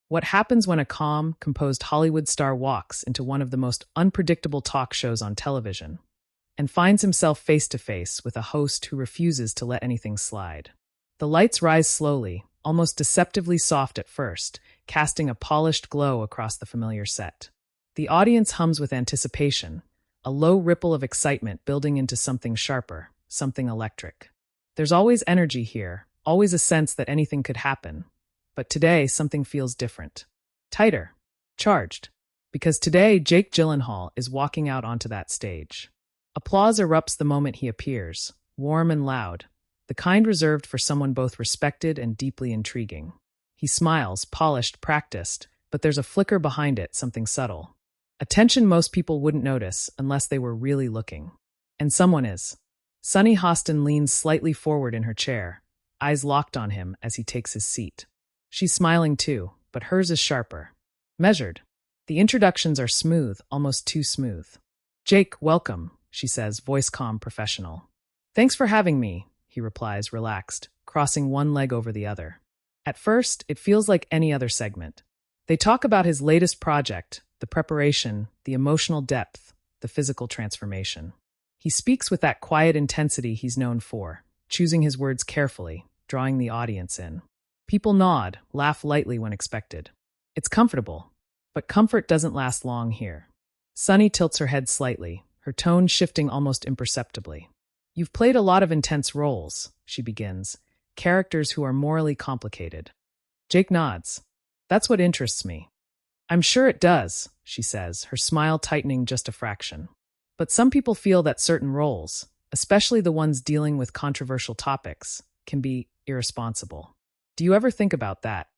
What happens when a calm, composed Hollywood star walks into one of the most unpredictable talk shows on television and finds himself face to face with a host who refuses to let anything slide? The lights rise slowly, almost deceptively soft at first, casting a polished glow across the familiar set. The audience hums with anticipation, a low ripple of excitement building into something sharper, something electric. There's always energy here, always a sense that anything could happen. But today, something feels different. Tighter. Charged. Because today, Jake Gyllenhaal is walking out onto that stage. Applause erupts the moment he appears, warm and loud, the kind reserved for someone both respected and deeply intriguing. He smiles, polished, practiced, but there's a flicker behind it, something subtle. A tension most people wouldn't notice unless they were really looking. And someone is. Sunny Hostin leans slightly forward in her chair, eyes locked on him as he takes his seat. She's smiling too, but hers is sharper. Measured. The introductions are smooth, almost too smooth. "Jake, welcome," she says, voice calm, professional. "Thanks for having me," he replies, relaxed, crossing one leg over the other. At first, it feels like any other segment. They talk about his latest project, the preparation, the emotional depth, the physical transformation. He speaks with that quiet intensity he's known for, choosing his words carefully, drawing the audience in. People nod, laugh lightly when expected. It's comfortable, but comfort doesn't last long here. Sunny tilts her head slightly, her tone shifting almost imperceptibly. "You've played a lot of intense roles," she begins, "characters who are morally complicated." Jake nods. "That's what interests me." "I'm sure it does," she says, her smile tightening just a fraction. "But some people feel that certain roles, especially the ones dealing with controversial topics, can be irresponsible. Do you ever think about that?"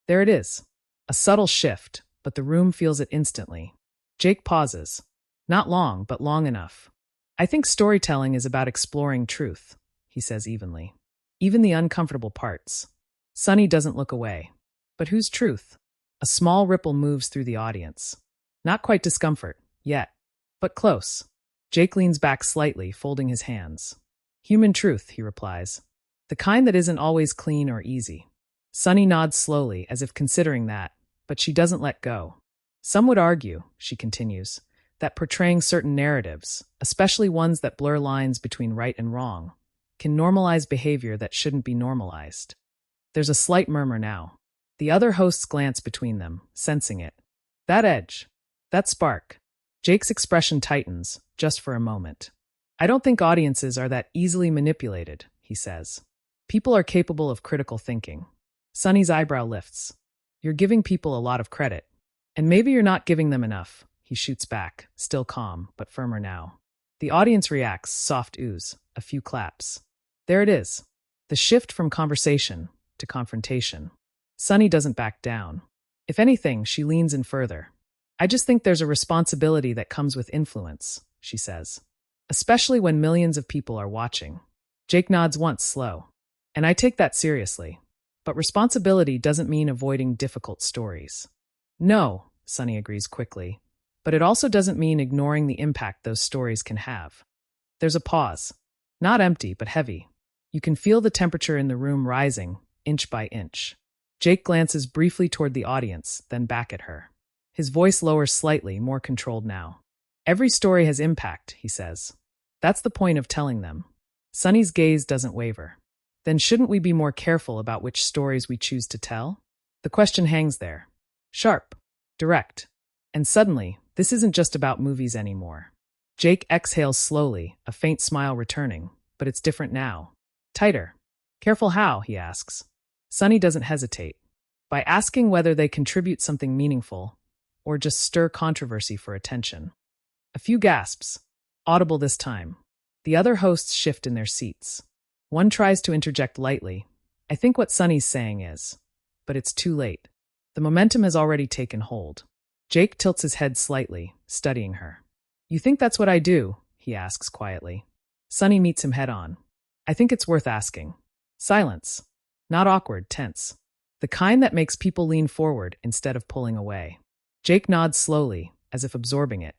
There it is. A subtle shift, but the room feels it instantly. Jake pauses. Not long, but long enough. "I think storytelling is about exploring truth," he says evenly. "Even the uncomfortable parts." Sunny doesn't look away. But whose truth? A small ripple moves through the audience. Not quite discomfort, yet. But close. Jake leans back slightly, folding his hands. "Human truth," he replies. "The kind that isn't always clean or easy." Sunny nods slowly, as if considering that, but she doesn't let go. "Some would argue," she continues, "that portraying certain narratives, especially ones that blur lines between right and wrong, can normalize behavior that shouldn't be normalized." There's a slight murmur now. The other hosts glance between them, sensing it. That edge. That spark. Jake's expression tightens, just for a moment. "I don't think audiences are that easily manipulated," he says. "People are capable of critical thinking." Sunny's eyebrow lifts. "You're giving people a lot of credit. And maybe you're not giving them enough," he shoots back, still calm, but firmer now. The audience reacts, soft ooze, a few claps. There it is. The shift from conversation to confrontation. Sunny doesn't back down. If anything, she leans in further. "I just think there's a responsibility that comes with influence," she says. "Especially when millions of people are watching." Jake nods once, slow. "And I take that seriously. But responsibility doesn't mean avoiding difficult stories." "No," Sunny agrees quickly. "But it also doesn't mean ignoring the impact those stories can have." There's a pause. Not empty, but heavy. You can feel the temperature in the room rising, inch by inch. Jake glances briefly toward the audience, then back at her. His voice lowers slightly, more controlled now. "Every story has impact," he says. "That's the point of telling them." Sunny's gaze doesn't waver. "Then shouldn't we be more careful about which stories we choose to tell?" The question hangs there. Sharp. Direct. And suddenly, this isn't just about movies anymore. Jake exhales slowly, a faint smile returning, but it's different now. Tighter. "Careful how?" he asks. Sunny doesn't hesitate. By asking whether they contribute something meaningful, or just stir controversy for attention. A few gasps. Audible this time. The other hosts shift in their seats. One tries to interject lightly. "I think what Sunny's saying is..." But it's too late. The momentum has already taken hold. Jake tilts his head slightly, studying her. "You think that's what I do?" he asks quietly. Sunny meets him head on. "I think it's worth asking." Silence. Not awkward, tense. The kind that makes people lean forward instead of pulling away. Jake nods slowly, as if absorbing it.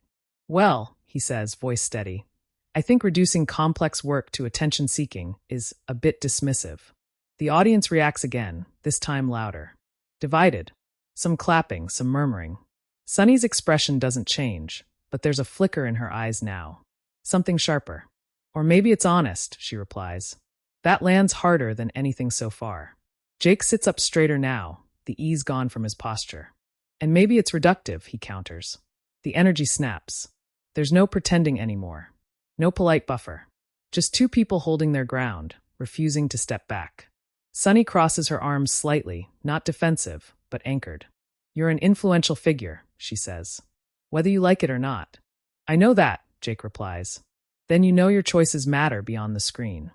"Well," he says, voice steady, "I think reducing complex work to attention-seeking is a bit dismissive." The audience reacts again, this time louder. Divided. Some clapping, some murmuring. Sunny's expression doesn't change, but there's a flicker in her eyes now. Something sharper. Or maybe it's honest, she replies. That lands harder than anything so far. Jake sits up straighter now, the ease gone from his posture. And maybe it's reductive, he counters. The energy snaps. There's no pretending anymore. No polite buffer. Just two people holding their ground, refusing to step back. Sunny crosses her arms slightly, not defensive, but anchored. You're an influential figure, she says. Whether you like it or not. I know that, Jake replies. Then you know your choices matter beyond the screen.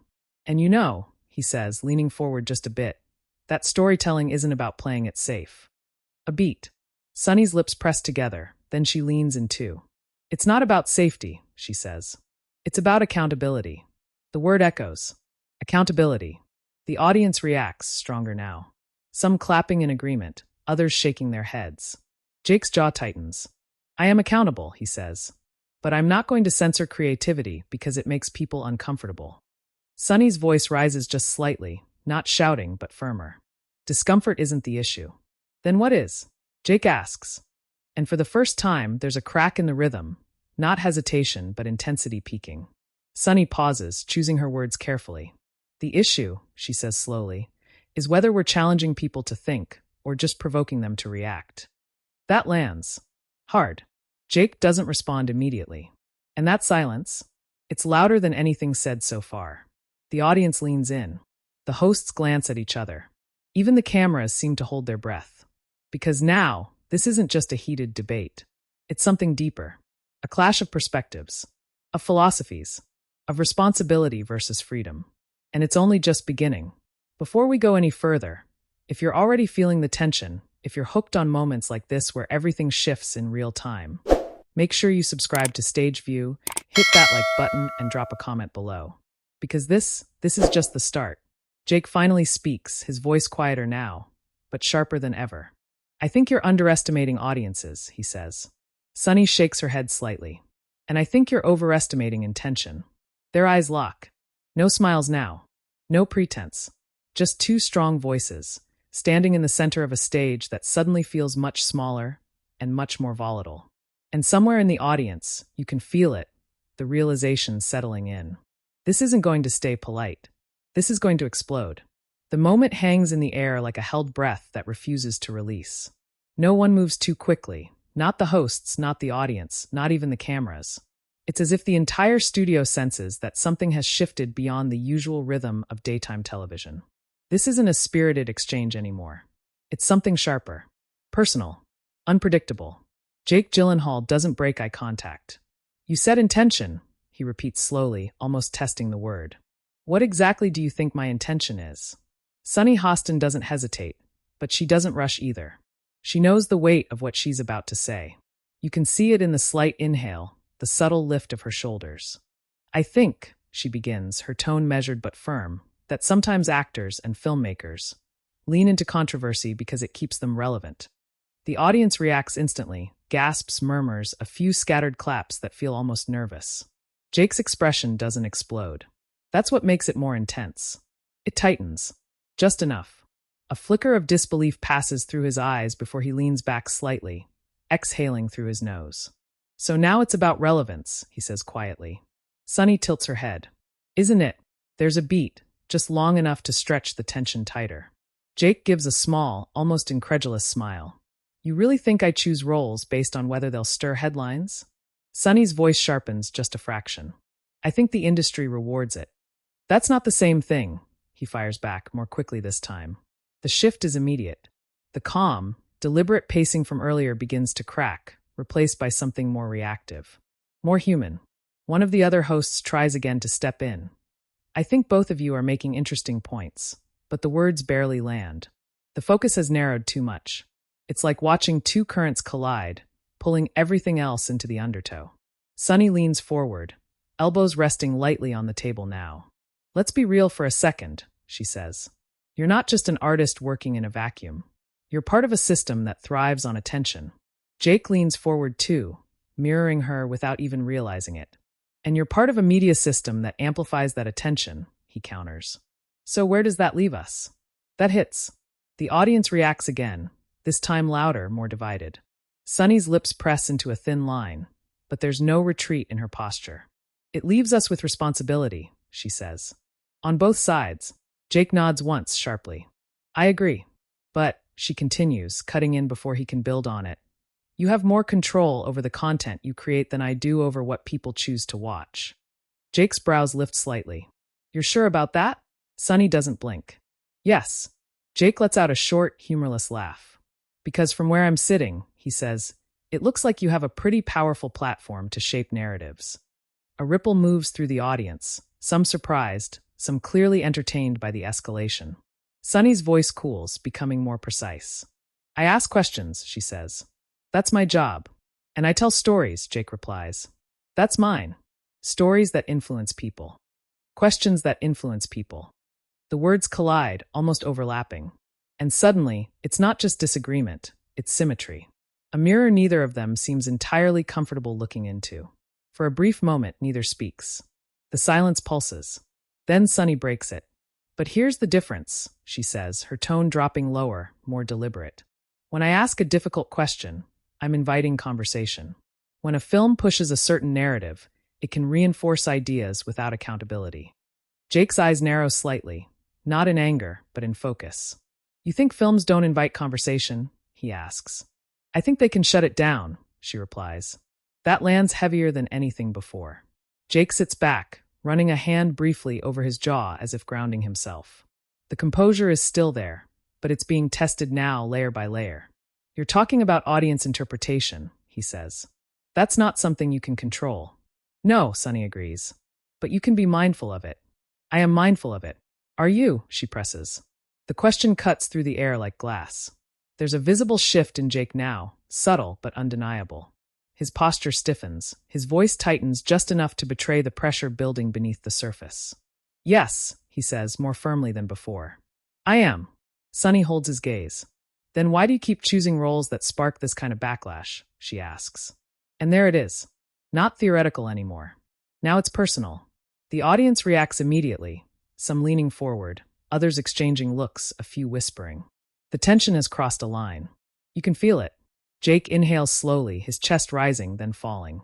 And you know, he says, leaning forward just a bit, that storytelling isn't about playing it safe. A beat. Sunny's lips press together, then she leans in too. It's not about safety, she says. It's about accountability. The word echoes. Accountability. The audience reacts, stronger now. Some clapping in agreement, others shaking their heads. Jake's jaw tightens. I am accountable, he says. But I'm not going to censor creativity because it makes people uncomfortable. Sunny's voice rises just slightly, not shouting, but firmer. Discomfort isn't the issue. Then what is? Jake asks. And for the first time, there's a crack in the rhythm, not hesitation, but intensity peaking. Sunny pauses, choosing her words carefully. The issue, she says slowly, is whether we're challenging people to think or just provoking them to react. That lands. Hard. Jake doesn't respond immediately. And that silence, it's louder than anything said so far. The audience leans in. The hosts glance at each other. Even the cameras seem to hold their breath. Because now, this isn't just a heated debate. It's something deeper. A clash of perspectives. Of philosophies. Of responsibility versus freedom. And it's only just beginning. Before we go any further, if you're already feeling the tension, if you're hooked on moments like this where everything shifts in real time, make sure you subscribe to Stage View, hit that like button, and drop a comment below. Because this is just the start. Jake finally speaks, his voice quieter now, but sharper than ever. I think you're underestimating audiences, he says. Sunny shakes her head slightly. And I think you're overestimating intention. Their eyes lock. No smiles now. No pretense. Just two strong voices, standing in the center of a stage that suddenly feels much smaller and much more volatile. And somewhere in the audience, you can feel it, the realization settling in. This isn't going to stay polite. This is going to explode. The moment hangs in the air like a held breath that refuses to release. No one moves too quickly. Not the hosts, not the audience, not even the cameras. It's as if the entire studio senses that something has shifted beyond the usual rhythm of daytime television. This isn't a spirited exchange anymore. It's something sharper. Personal. Unpredictable. Jake Gyllenhaal doesn't break eye contact. You said intention, he repeats slowly, almost testing the word. What exactly do you think my intention is? Sunny Hostin doesn't hesitate, but she doesn't rush either. She knows the weight of what she's about to say. You can see it in the slight inhale, the subtle lift of her shoulders. I think, she begins, her tone measured but firm, that sometimes actors and filmmakers lean into controversy because it keeps them relevant. The audience reacts instantly, gasps, murmurs, a few scattered claps that feel almost nervous. Jake's expression doesn't explode. That's what makes it more intense. It tightens. Just enough. A flicker of disbelief passes through his eyes before he leans back slightly, exhaling through his nose. So now it's about relevance, he says quietly. Sunny tilts her head. Isn't it? There's a beat, just long enough to stretch the tension tighter. Jake gives a small, almost incredulous smile. You really think I choose roles based on whether they'll stir headlines? Sunny's voice sharpens just a fraction. I think the industry rewards it. That's not the same thing, he fires back, more quickly this time. The shift is immediate. The calm, deliberate pacing from earlier begins to crack, replaced by something more reactive. More human. One of the other hosts tries again to step in. I think both of you are making interesting points, but the words barely land. The focus has narrowed too much. It's like watching two currents collide, pulling everything else into the undertow. Sunny leans forward, elbows resting lightly on the table now. Let's be real for a second, she says. You're not just an artist working in a vacuum. You're part of a system that thrives on attention. Jake leans forward too, mirroring her without even realizing it. And you're part of a media system that amplifies that attention, he counters. So where does that leave us? That hits. The audience reacts again, this time louder, more divided. Sunny's lips press into a thin line, but there's no retreat in her posture. It leaves us with responsibility, she says. On both sides. Jake nods once sharply. I agree. But, she continues, cutting in before he can build on it, you have more control over the content you create than I do over what people choose to watch. Jake's brows lift slightly. You're sure about that? Sunny doesn't blink. Yes. Jake lets out a short, humorless laugh. Because from where I'm sitting, he says, it looks like you have a pretty powerful platform to shape narratives. A ripple moves through the audience, some surprised, some clearly entertained by the escalation. Sunny's voice cools, becoming more precise. I ask questions, she says. That's my job. And I tell stories, Jake replies. That's mine. Stories that influence people. Questions that influence people. The words collide, almost overlapping. And suddenly, it's not just disagreement, it's symmetry. A mirror neither of them seems entirely comfortable looking into. For a brief moment, neither speaks. The silence pulses. Then Sunny breaks it. But here's the difference, she says, her tone dropping lower, more deliberate. When I ask a difficult question, I'm inviting conversation. When a film pushes a certain narrative, it can reinforce ideas without accountability. Jake's eyes narrow slightly, not in anger, but in focus. You think films don't invite conversation? He asks. I think they can shut it down, she replies. That lands heavier than anything before. Jake sits back, running a hand briefly over his jaw as if grounding himself. The composure is still there, but it's being tested now layer by layer. You're talking about audience interpretation, he says. That's not something you can control. No, Sunny agrees. But you can be mindful of it. I am mindful of it. Are you? She presses. The question cuts through the air like glass. There's a visible shift in Jake now, subtle but undeniable. His posture stiffens, his voice tightens just enough to betray the pressure building beneath the surface. Yes, he says, more firmly than before. I am. Sunny holds his gaze. Then why do you keep choosing roles that spark this kind of backlash? She asks. And there it is. Not theoretical anymore. Now it's personal. The audience reacts immediately, some leaning forward, others exchanging looks, a few whispering. The tension has crossed a line. You can feel it. Jake inhales slowly, his chest rising, then falling.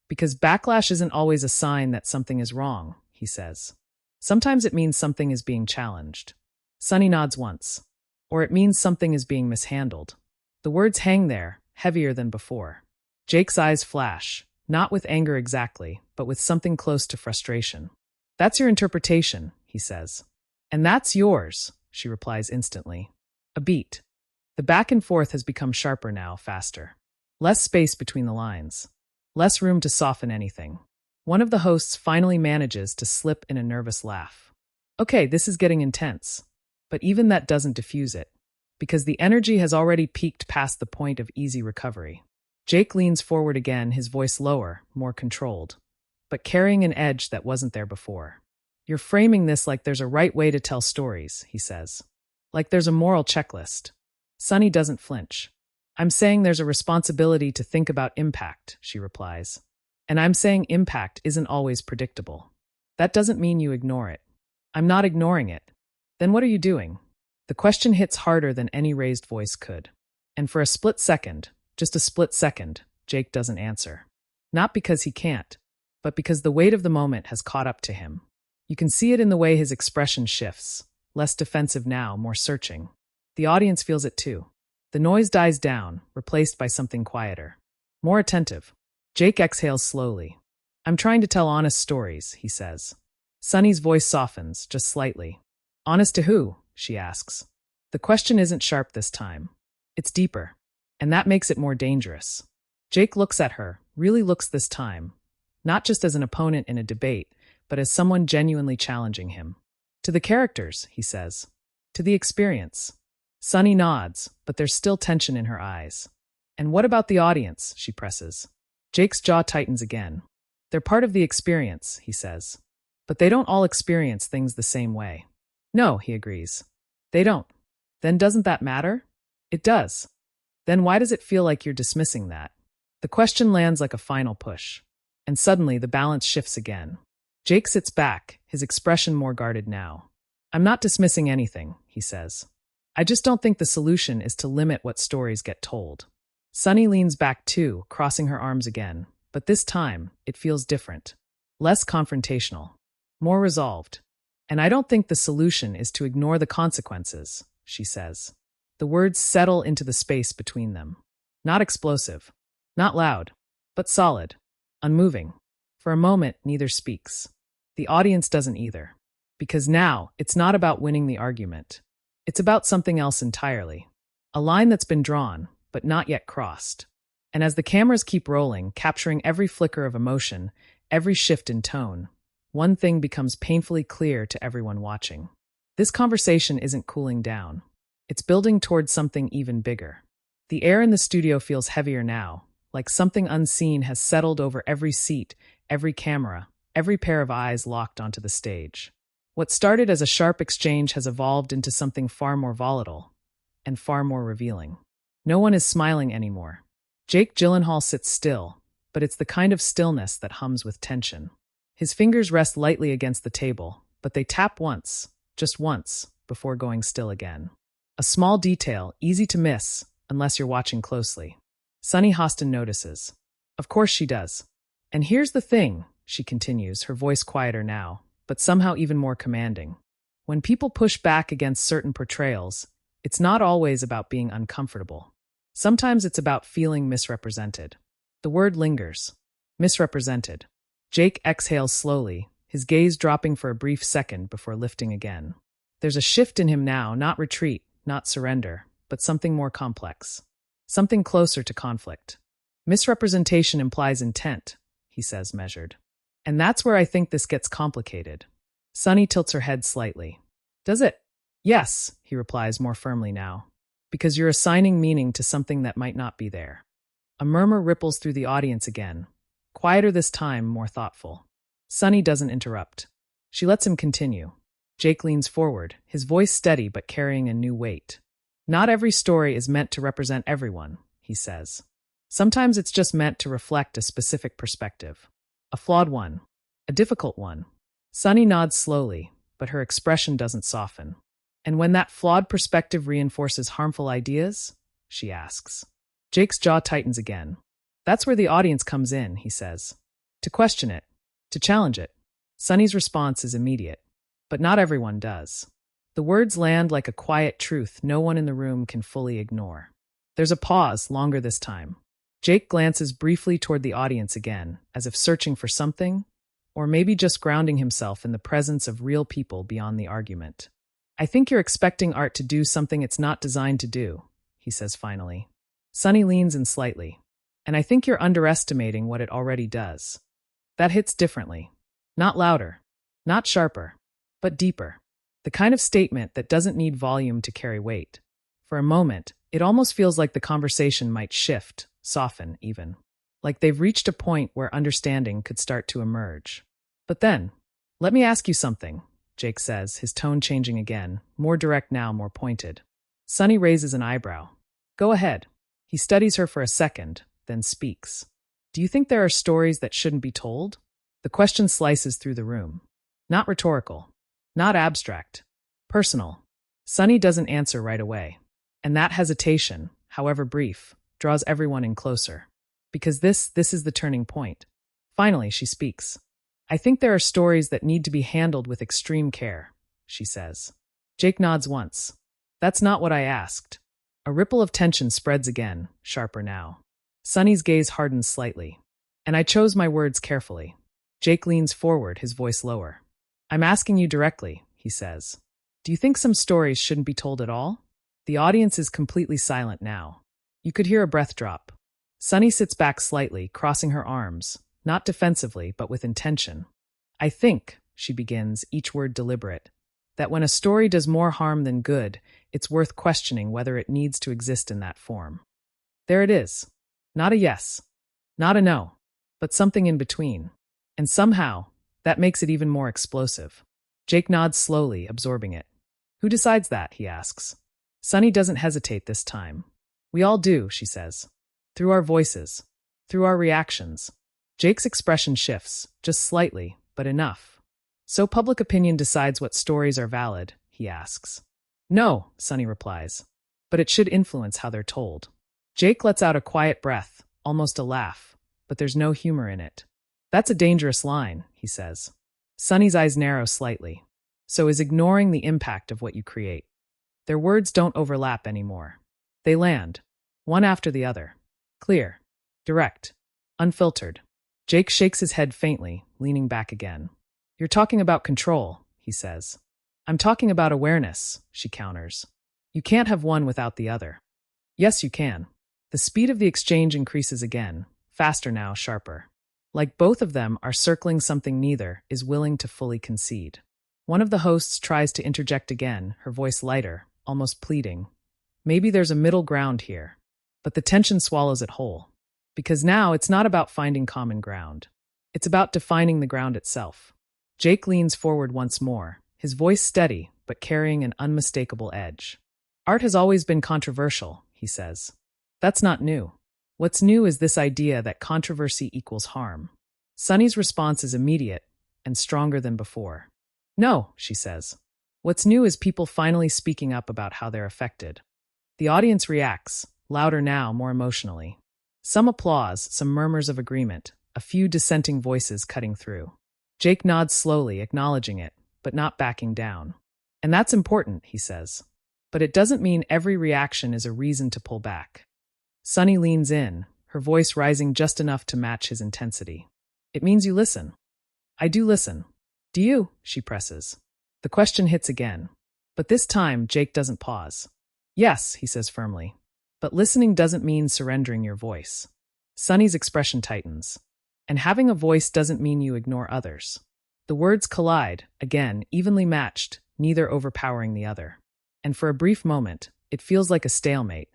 Because backlash isn't always a sign that something is wrong, he says. Sometimes it means something is being challenged. Sunny nods once. Or it means something is being mishandled. The words hang there, heavier than before. Jake's eyes flash, not with anger exactly, but with something close to frustration. That's your interpretation, he says. And that's yours, she replies instantly. A beat. The back and forth has become sharper now, faster. Less space between the lines. Less room to soften anything. One of the hosts finally manages to slip in a nervous laugh. Okay, this is getting intense. But even that doesn't diffuse it, because the energy has already peaked past the point of easy recovery. Jake leans forward again, his voice lower, more controlled, but carrying an edge that wasn't there before. You're framing this like there's a right way to tell stories, he says. Like there's a moral checklist. Sunny doesn't flinch. I'm saying there's a responsibility to think about impact, she replies. And I'm saying impact isn't always predictable. That doesn't mean you ignore it. I'm not ignoring it. Then what are you doing? The question hits harder than any raised voice could. And for a split second, just a split second, Jake doesn't answer. Not because he can't, but because the weight of the moment has caught up to him. You can see it in the way his expression shifts, less defensive now, more searching. The audience feels it too. The noise dies down, replaced by something quieter. More attentive. Jake exhales slowly. I'm trying to tell honest stories, he says. Sunny's voice softens, just slightly. Honest to who? She asks. The question isn't sharp this time. It's deeper. And that makes it more dangerous. Jake looks at her, really looks this time. Not just as an opponent in a debate, but as someone genuinely challenging him. To the characters, he says. To the experience. Sunny nods, but there's still tension in her eyes. And what about the audience? She presses. Jake's jaw tightens again. They're part of the experience, he says. But they don't all experience things the same way. No, he agrees. They don't. Then doesn't that matter? It does. Then why does it feel like you're dismissing that? The question lands like a final push. And suddenly the balance shifts again. Jake sits back, his expression more guarded now. I'm not dismissing anything, he says. I just don't think the solution is to limit what stories get told. Sunny leans back too, crossing her arms again, but this time it feels different. Less confrontational. More resolved. And I don't think the solution is to ignore the consequences, she says. The words settle into the space between them. Not explosive. Not loud. But solid. Unmoving. For a moment, neither speaks. The audience doesn't either. Because now, it's not about winning the argument. It's about something else entirely. A line that's been drawn, but not yet crossed. And as the cameras keep rolling, capturing every flicker of emotion, every shift in tone, one thing becomes painfully clear to everyone watching. This conversation isn't cooling down. It's building towards something even bigger. The air in the studio feels heavier now, like something unseen has settled over every seat, every camera, every pair of eyes locked onto the stage. What started as a sharp exchange has evolved into something far more volatile and far more revealing. No one is smiling anymore. Jake Gyllenhaal sits still, but it's the kind of stillness that hums with tension. His fingers rest lightly against the table, but they tap once, just once, before going still again. A small detail, easy to miss, unless you're watching closely. Sunny Hostin notices. Of course she does. And here's the thing, she continues, her voice quieter now, but somehow even more commanding. When people push back against certain portrayals, it's not always about being uncomfortable. Sometimes it's about feeling misrepresented. The word lingers. Misrepresented. Jake exhales slowly, his gaze dropping for a brief second before lifting again. There's a shift in him now, not retreat, not surrender, but something more complex. Something closer to conflict. Misrepresentation implies intent, he says, measured. And that's where I think this gets complicated. Sunny tilts her head slightly. Does it? Yes, he replies more firmly now. Because you're assigning meaning to something that might not be there. A murmur ripples through the audience again. Quieter this time, more thoughtful. Sunny doesn't interrupt. She lets him continue. Jake leans forward, his voice steady but carrying a new weight. Not every story is meant to represent everyone, he says. Sometimes it's just meant to reflect a specific perspective. A flawed one. A difficult one. Sunny nods slowly, but her expression doesn't soften. And when that flawed perspective reinforces harmful ideas? She asks. Jake's jaw tightens again. That's where the audience comes in, he says. To question it. To challenge it. Sunny's response is immediate. But not everyone does. The words land like a quiet truth no one in the room can fully ignore. There's a pause, longer this time. Jake glances briefly toward the audience again, as if searching for something, or maybe just grounding himself in the presence of real people beyond the argument. I think you're expecting art to do something it's not designed to do, he says finally. Sunny leans in slightly. And I think you're underestimating what it already does. That hits differently. Not louder. Not sharper. But deeper. The kind of statement that doesn't need volume to carry weight. For a moment, it almost feels like the conversation might shift, soften even. Like they've reached a point where understanding could start to emerge. But then, let me ask you something, Jake says, his tone changing again, more direct now, more pointed. Sunny raises an eyebrow. Go ahead. He studies her for a second, then speaks. Do you think there are stories that shouldn't be told? The question slices through the room. Not rhetorical. Not abstract. Personal. Sunny doesn't answer right away. And that hesitation, however brief, draws everyone in closer. Because this is the turning point. Finally, she speaks. I think there are stories that need to be handled with extreme care, she says. Jake nods once. That's not what I asked. A ripple of tension spreads again, sharper now. Sunny's gaze hardens slightly. And I chose my words carefully. Jake leans forward, his voice lower. I'm asking you directly, he says. Do you think some stories shouldn't be told at all? The audience is completely silent now. You could hear a breath drop. Sunny sits back slightly, crossing her arms, not defensively, but with intention. I think, she begins, each word deliberate, that when a story does more harm than good, it's worth questioning whether it needs to exist in that form. There it is. Not a yes. Not a no. But something in between. And somehow, that makes it even more explosive. Jake nods slowly, absorbing it. Who decides that, he asks. Sunny doesn't hesitate this time. We all do, she says. Through our voices. Through our reactions. Jake's expression shifts, just slightly, but enough. So public opinion decides what stories are valid, he asks. No, Sunny replies. But it should influence how they're told. Jake lets out a quiet breath, almost a laugh, but there's no humor in it. That's a dangerous line, he says. Sunny's eyes narrow slightly. So is ignoring the impact of what you create. Their words don't overlap anymore. They land, one after the other. Clear, direct, unfiltered. Jake shakes his head faintly, leaning back again. You're talking about control, he says. I'm talking about awareness, she counters. You can't have one without the other. Yes, you can. The speed of the exchange increases again, faster now, sharper. Like both of them are circling something neither is willing to fully concede. One of the hosts tries to interject again, her voice lighter, almost pleading. Maybe there's a middle ground here. But the tension swallows it whole. Because now it's not about finding common ground. It's about defining the ground itself. Jake leans forward once more, his voice steady but carrying an unmistakable edge. Art has always been controversial, he says. That's not new. What's new is this idea that controversy equals harm. Sunny's response is immediate and stronger than before. No, she says. What's new is people finally speaking up about how they're affected. The audience reacts, louder now, more emotionally. Some applause, some murmurs of agreement, a few dissenting voices cutting through. Jake nods slowly, acknowledging it, but not backing down. And that's important, he says. But it doesn't mean every reaction is a reason to pull back. Sunny leans in, her voice rising just enough to match his intensity. It means you listen. I do listen. Do you? She presses. The question hits again. But this time, Jake doesn't pause. Yes, he says firmly. But listening doesn't mean surrendering your voice. Sunny's expression tightens. And having a voice doesn't mean you ignore others. The words collide, again, evenly matched, neither overpowering the other. And for a brief moment, it feels like a stalemate.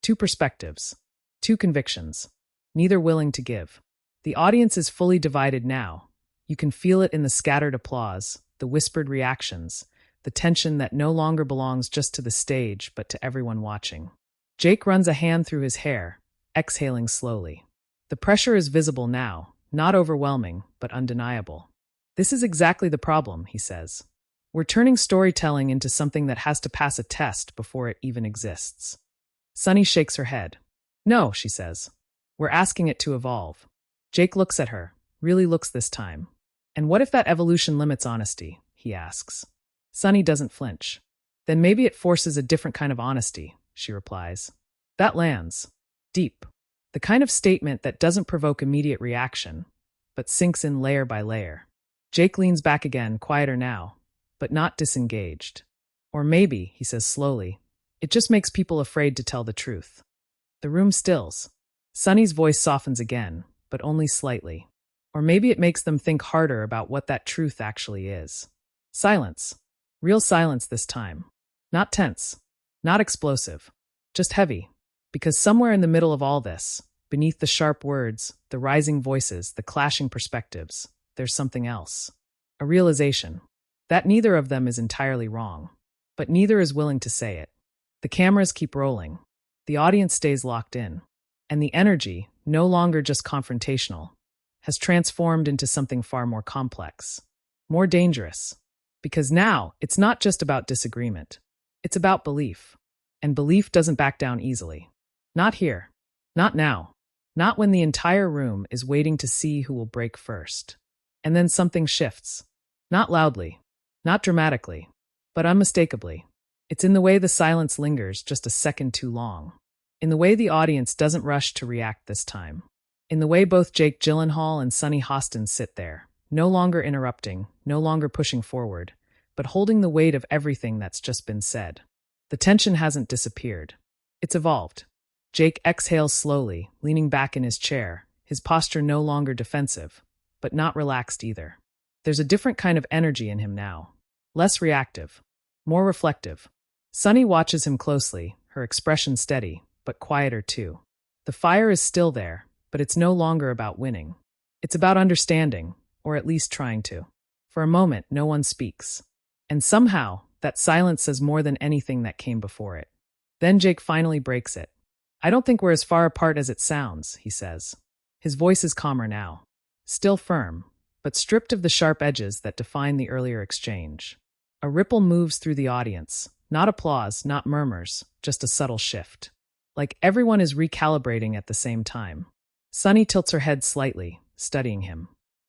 Two perspectives. Two convictions. Neither willing to give. The audience is fully divided now. You can feel it in the scattered applause, the whispered reactions, the tension that no longer belongs just to the stage but to everyone watching. Jake runs a hand through his hair, exhaling slowly. The pressure is visible now, not overwhelming, but undeniable. This is exactly the problem, he says. We're turning storytelling into something that has to pass a test before it even exists. Sunny shakes her head. No, she says. We're asking it to evolve. Jake looks at her, really looks this time. And what if that evolution limits honesty? He asks. Sunny doesn't flinch. Then maybe it forces a different kind of honesty, she replies. That lands. Deep. The kind of statement that doesn't provoke immediate reaction, but sinks in layer by layer. Jake leans back again, quieter now, but not disengaged. Or maybe, he says slowly, it just makes people afraid to tell the truth. The room stills. Sunny's voice softens again, but only slightly. Or maybe it makes them think harder about what that truth actually is. Silence. Real silence this time. Not tense. Not explosive. Just heavy. Because somewhere in the middle of all this, beneath the sharp words, the rising voices, the clashing perspectives, there's something else. A realization. That neither of them is entirely wrong. But neither is willing to say it. The cameras keep rolling. The audience stays locked in. And the energy, no longer just confrontational, has transformed into something far more complex. More dangerous. Because now, it's not just about disagreement. It's about belief. And belief doesn't back down easily. Not here. Not now. Not when the entire room is waiting to see who will break first. And then something shifts. Not loudly. Not dramatically. But unmistakably. It's in the way the silence lingers just a second too long. In the way the audience doesn't rush to react this time. In the way both Jake Gyllenhaal and Sunny Hostin sit there, no longer interrupting, no longer pushing forward, but holding the weight of everything that's just been said. The tension hasn't disappeared. It's evolved. Jake exhales slowly, leaning back in his chair, his posture no longer defensive, but not relaxed either. There's a different kind of energy in him now. Less reactive. More reflective. Sunny watches him closely, her expression steady, but quieter too. The fire is still there, but it's no longer about winning. It's about understanding, or at least trying to. For a moment, no one speaks. And somehow, that silence says more than anything that came before it. Then Jake finally breaks it. I don't think we're as far apart as it sounds, he says. His voice is calmer now. Still firm, but stripped of the sharp edges that define the earlier exchange. A ripple moves through the audience, Not applause, not murmurs, just a subtle shift. Like everyone is recalibrating at the same time. Sunny tilts her head slightly, studying him.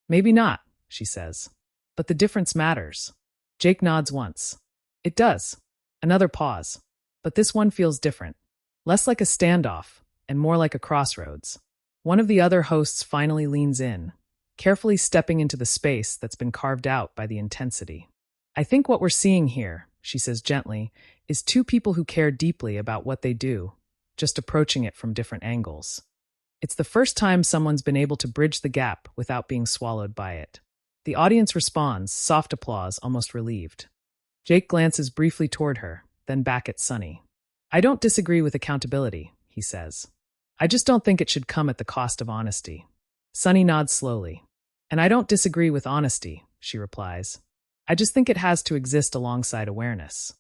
Maybe not, she says. But the difference matters. Jake nods once. It does. Another pause. But this one feels different. Less like a standoff, and more like a crossroads. One of the other hosts finally leans in, carefully stepping into the space that's been carved out by the intensity. I think what we're seeing here, she says gently, is two people who care deeply about what they do, just approaching it from different angles. It's the first time someone's been able to bridge the gap without being swallowed by it. The audience responds, soft applause, almost relieved. Jake glances briefly toward her, then back at Sunny. I don't disagree with accountability, he says. I just don't think it should come at the cost of honesty. Sunny nods slowly. And I don't disagree with honesty, she replies. I just think it has to exist alongside awareness.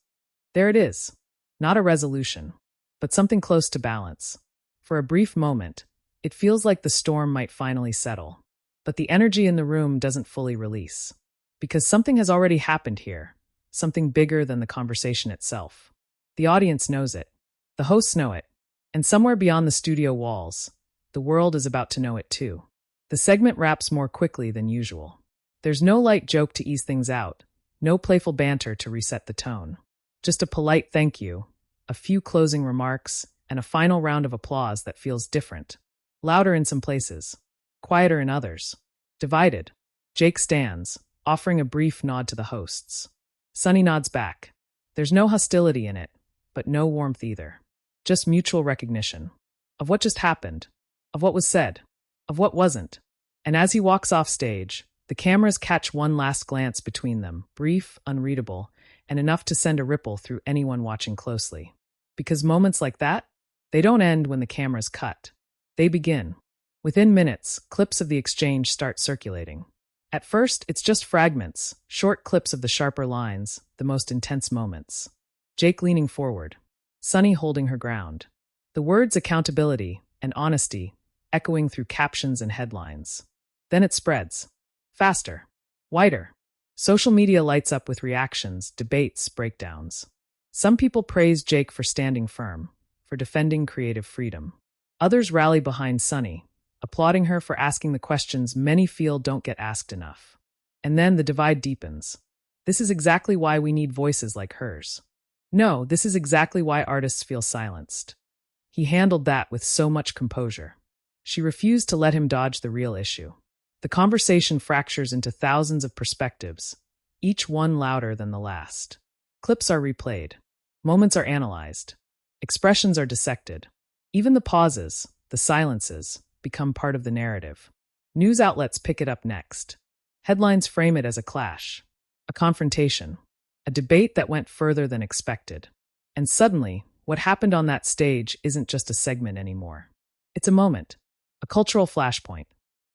There it is. Not a resolution, but something close to balance. For a brief moment, it feels like the storm might finally settle. But the energy in the room doesn't fully release. Because something has already happened here. Something bigger than the conversation itself. The audience knows it. The hosts know it. And somewhere beyond the studio walls, the world is about to know it too. The segment wraps more quickly than usual. There's no light joke to ease things out, no playful banter to reset the tone. Just a polite thank you, a few closing remarks, and a final round of applause that feels different. Louder in some places, quieter in others. Divided. Jake stands, offering a brief nod to the hosts. Sunny nods back. There's no hostility in it, but no warmth either. Just mutual recognition. Of what just happened. Of what was said. Of what wasn't. And as he walks off stage, the cameras catch one last glance between them, brief, unreadable, and enough to send a ripple through anyone watching closely. Because moments like that, they don't end when the cameras cut. They begin. Within minutes, clips of the exchange start circulating. At first, it's just fragments, short clips of the sharper lines, the most intense moments. Jake leaning forward. Sunny holding her ground. The words accountability and honesty echoing through captions and headlines. Then it spreads. Faster. Wider. Social media lights up with reactions, debates, breakdowns. Some people praise Jake for standing firm, for defending creative freedom. Others rally behind Sunny, applauding her for asking the questions many feel don't get asked enough. And then the divide deepens. This is exactly why we need voices like hers. No, this is exactly why artists feel silenced. He handled that with so much composure. She refused to let him dodge the real issue. The conversation fractures into thousands of perspectives, each one louder than the last. Clips are replayed. Moments are analyzed. Expressions are dissected. Even the pauses, the silences, become part of the narrative. News outlets pick it up next. Headlines frame it as a clash, a confrontation, a debate that went further than expected. And suddenly, what happened on that stage isn't just a segment anymore. It's a moment, a cultural flashpoint.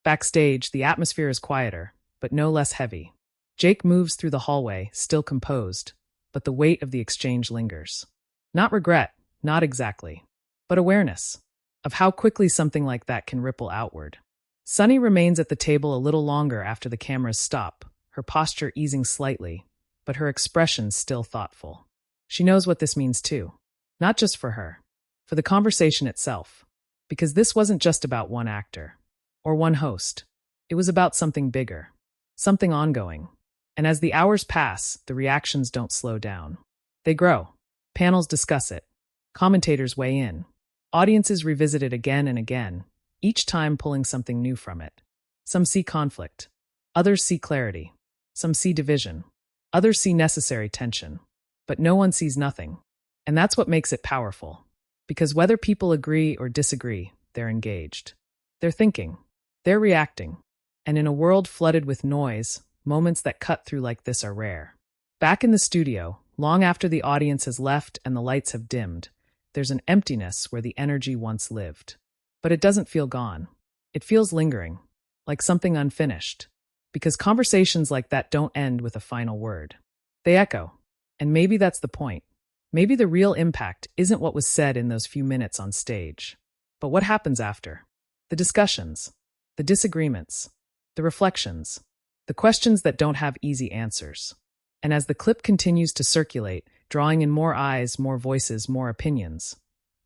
Backstage, the atmosphere is quieter, but no less heavy. Jake moves through the hallway, still composed, but the weight of the exchange lingers. Not regret, not exactly, but awareness of how quickly something like that can ripple outward. Sunny remains at the table a little longer after the cameras stop, her posture easing slightly, but her expression still thoughtful. She knows what this means too. Not just for her, for the conversation itself. Because this wasn't just about one actor, or one host. It was about something bigger, something ongoing. And as the hours pass, the reactions don't slow down. They grow. Panels discuss it. Commentators weigh in. Audiences revisit it again and again, each time pulling something new from it. Some see conflict. Others see clarity. Some see division. Others see necessary tension. But no one sees nothing. And that's what makes it powerful. Because whether people agree or disagree, they're engaged. They're thinking. They're reacting. And in a world flooded with noise, moments that cut through like this are rare. Back in the studio, long after the audience has left and the lights have dimmed, there's an emptiness where the energy once lived. But it doesn't feel gone. It feels lingering, like something unfinished. Because conversations like that don't end with a final word. They echo. And maybe that's the point. Maybe the real impact isn't what was said in those few minutes on stage, but what happens after. The discussions, the disagreements, the reflections, the questions that don't have easy answers. And as the clip continues to circulate, drawing in more eyes, more voices, more opinions.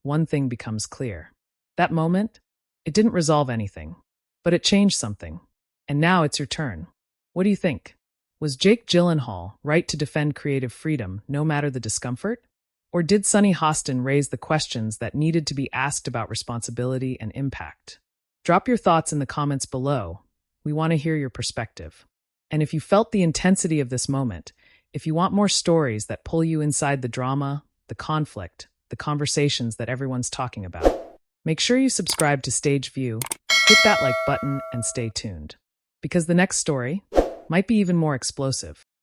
One thing becomes clear. That moment, it didn't resolve anything, but it changed something. And now it's your turn. What do you think? Was Jake Gyllenhaal right to defend creative freedom, no matter the discomfort? Or did Sunny Hostin raise the questions that needed to be asked about responsibility and impact? Drop your thoughts in the comments below. We want to hear your perspective. And if you felt the intensity of this moment, if you want more stories that pull you inside the drama, the conflict, the conversations that everyone's talking about, make sure you subscribe to Stage View, hit that like button, and stay tuned. Because the next story might be even more explosive.